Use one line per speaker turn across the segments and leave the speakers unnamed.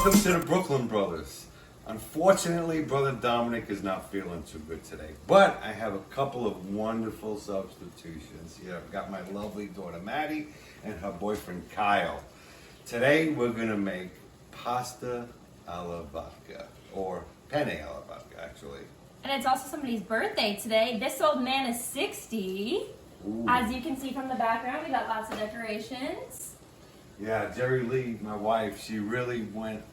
welcome to the Brooklyn Brothers. Unfortunately, Brother Dominic is not feeling too good today, but I have a couple of wonderful substitutions here. I've got my lovely daughter Maddie and her boyfriend Kyle. Today we're gonna make pasta alla vodka, or penne alla vodka actually.
And it's also somebody's birthday today. This old man is 60.
Ooh.
As you can see from the background, we got lots of decorations.
Yeah, Jerry Lee, my wife, she really went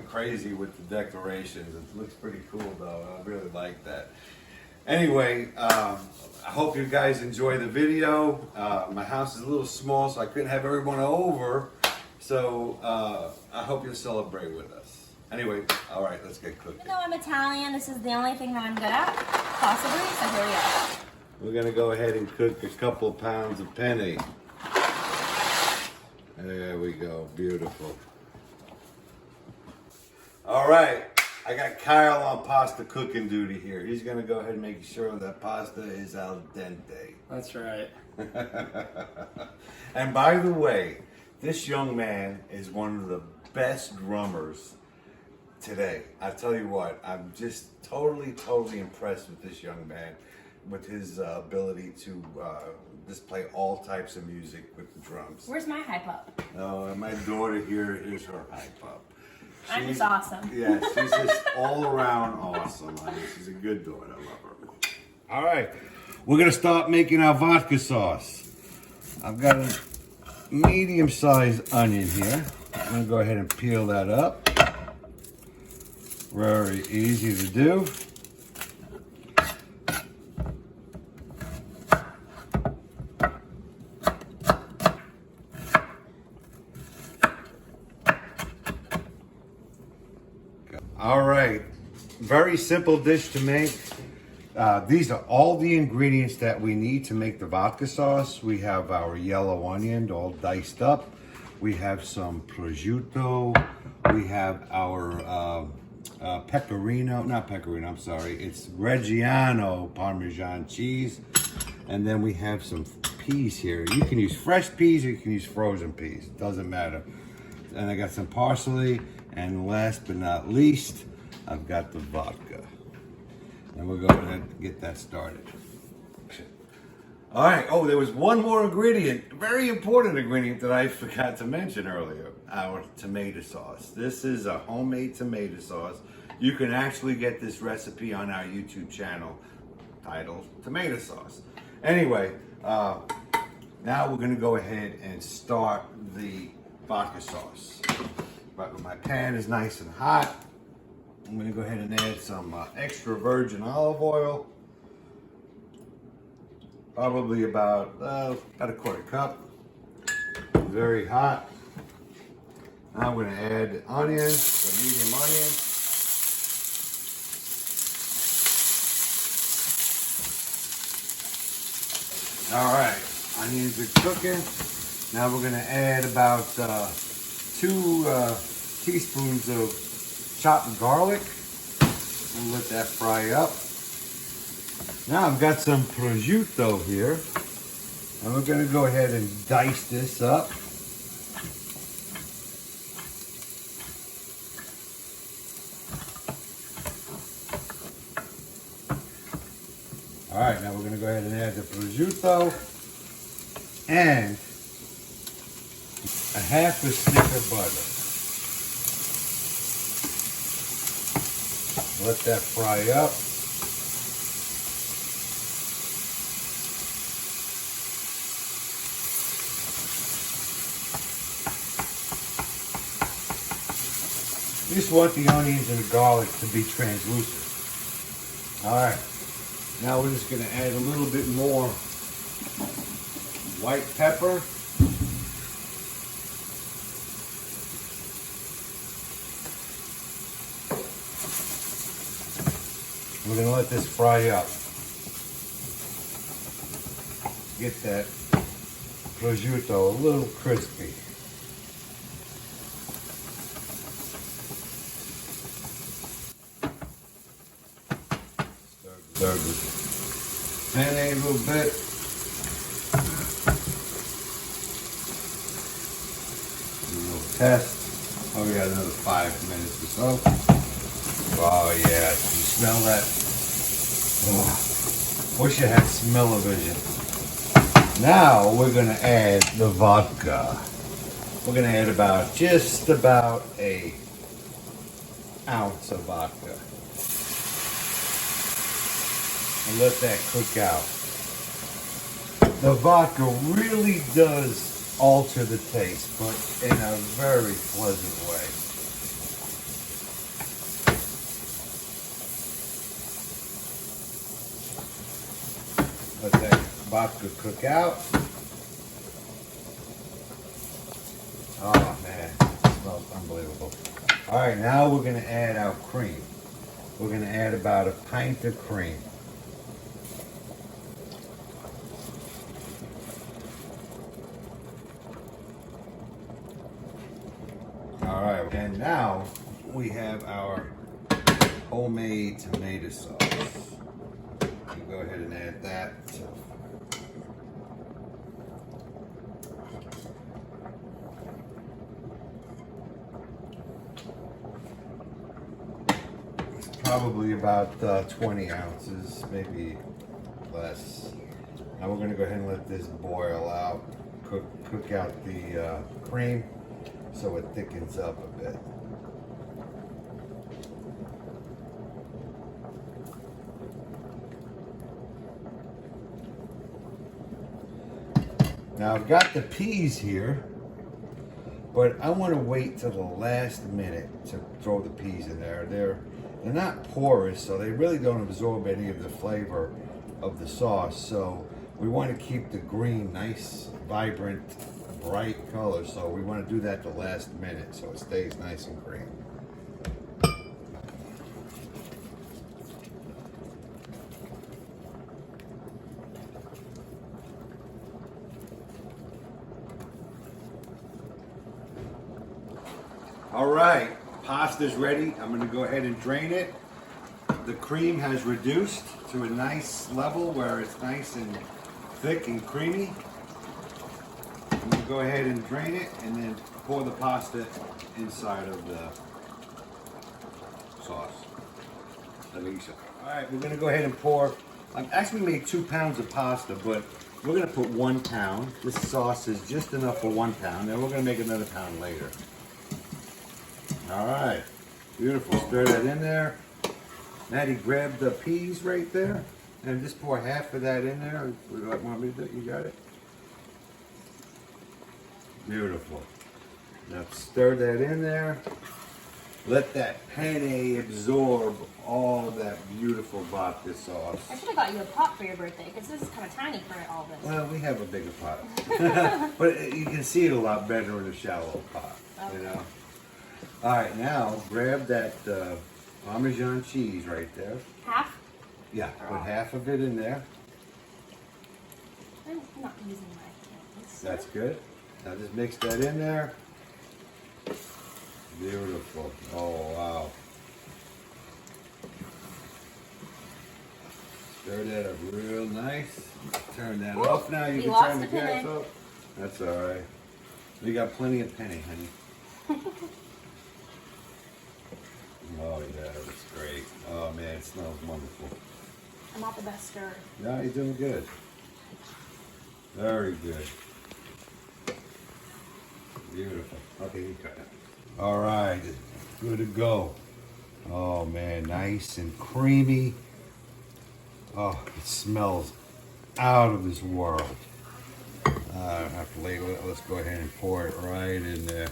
crazy with the decorations. It looks pretty cool though. I really like that. Anyway, I hope you guys enjoy the video. My house is a little small, so I couldn't have everyone over. So I hope you'll celebrate with us. Anyway, all right, let's get cooking.
Even though I'm Italian, this is the only thing that I'm good at, possibly, so here we go.
We're gonna go ahead and cook a couple pounds of penne. There we go, beautiful. All right, I got Kyle on pasta cooking duty here. He's gonna go ahead and make sure that pasta is al dente.
That's right.
And by the way, this young man is one of the best drummers today. I tell you what, I'm just totally impressed with this young man, with his ability to just play all types of music with the drums.
Where's my hype up?
Oh, and my daughter here is her hype up.
I'm just awesome.
Yeah, she's just all around awesome. I mean, she's a good daughter. I love her. All right, we're gonna start making our vodka sauce. I've got a medium-sized onion here. I'm gonna go ahead and peel that up. Very easy to do. All right, very simple dish to make. These are all the ingredients that we need to make the vodka sauce. We have our yellow onion all diced up. We have some prosciutto. We have our pecorino, not pecorino, I'm sorry. It's Reggiano Parmesan cheese. And then we have some peas here. You can use fresh peas or you can use frozen peas. Doesn't matter. And I got some parsley. And last but not least, I've got the vodka. And we'll go ahead and get that started. All right, oh, there was one more ingredient, a very important ingredient that I forgot to mention earlier, our tomato sauce. This is a homemade tomato sauce. You can actually get this recipe on our YouTube channel titled Tomato Sauce. Anyway, now we're gonna go ahead and start the vodka sauce. But my pan is nice and hot. I'm gonna go ahead and add some extra virgin olive oil. Probably about a quarter cup. Very hot. Now I'm gonna add the onions, the medium onions. All right, onions are cooking. Now we're gonna add about 2 teaspoons of chopped garlic. We'll let that fry up. Now I've got some prosciutto here. And we're gonna go ahead and dice this up. All right, now we're gonna go ahead and add the prosciutto and a half a stick of butter. Let that fry up. You just want the onions and the garlic to be translucent. All right, now we're just gonna add a little bit more white pepper. We're gonna let this fry up. Get that prosciutto a little crispy. Stir the penne a little bit. test. Oh, we got another 5 minutes or so. Oh yeah, you smell that? Oh, wish I had smell-o-vision. Now we're gonna add the vodka. We're gonna add just about a ounce of vodka. And let that cook out. The vodka really does alter the taste, but in a very pleasant way. Let that vodka cook out. Oh man, it smells unbelievable. All right, now we're gonna add our cream. We're gonna add about a pint of cream. All right, and now we have our homemade tomato sauce. You go ahead and add that. It's probably about 20 ounces, maybe less. Now we're going to go ahead and let this boil out, cook out the cream so it thickens up a bit. Now I've got the peas here, but I want to wait till the last minute to throw the peas in there. They're not porous, so they really don't absorb any of the flavor of the sauce. So we want to keep the green nice, vibrant, bright color. So we want to do that the last minute so it stays nice and green. All right, pasta's ready. I'm gonna go ahead and drain it. The cream has reduced to a nice level where it's nice and thick and creamy. I'm gonna go ahead and drain it and then pour the pasta inside of the sauce. All right, we're gonna go ahead and pour. I actually made 2 pounds of pasta, but we're gonna put 1 pound. This sauce is just enough for 1 pound, and we're gonna make another pound later. All right, beautiful. Stir that in there. Maddie, grab the peas right there and just pour half of that in there. Want me to do it? You got it? Beautiful. Now stir that in there. Let that penne absorb all that beautiful vodka sauce.
I should have got you a pot for your birthday because this is kind of tiny for all this.
Well, we have a bigger pot. But you can see it a lot better in a shallow pot, okay. You know? All right, now grab that Parmesan cheese right there.
Half?
Yeah, put half of it in there.
I'm not using my hands.
That's good. Now just mix that in there. Beautiful. Oh, wow. Stir that up real nice. Turn that off now. You can turn the gas off. That's all right. We got plenty of penne, honey. Oh yeah, that's great. Oh man, it smells wonderful.
I'm not the best stirrer.
No, you're doing good. Very good. Beautiful. Okay, you cut it. All right, good to go. Oh man, nice and creamy. Oh, it smells out of this world. I don't have to label it. Let's go ahead and pour it right in there.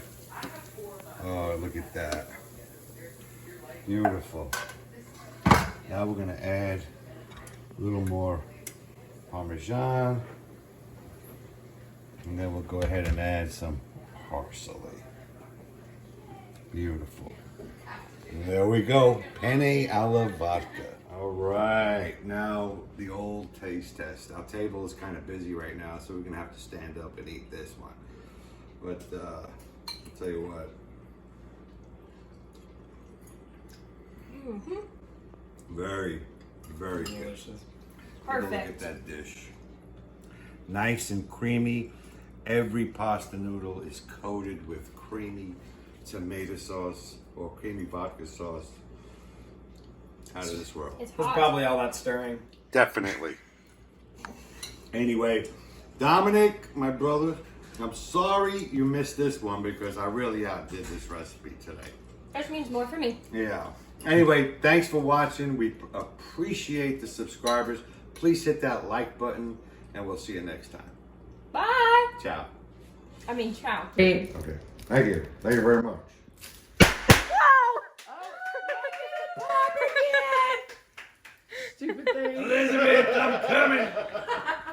Oh, look at that. Beautiful. Now we're gonna add a little more Parmesan. And then we'll go ahead and add some parsley. Beautiful. And there we go. Penne Alla Vodka. All right, now the old taste test. Our table is kind of busy right now, so we're gonna have to stand up and eat this one. But I'll tell you what.
Mm-hmm.
Very, very delicious.
Perfect.
Look at that dish. Nice and creamy. every pasta noodle is coated with creamy tomato sauce or creamy vodka sauce. How does this work?
It's
There's
hot.
probably all that stirring.
Definitely. Anyway, Dominic, my brother, I'm sorry you missed this one because I really outdid this recipe today.
Which means more for me.
Yeah. Anyway, thanks for watching. We appreciate the subscribers. Please hit that like button, and we'll see you next time.
Bye.
Ciao.
I mean, ciao.
Okay. Thank you. Thank you very much.
Stupid thing.
Elizabeth, I'm coming.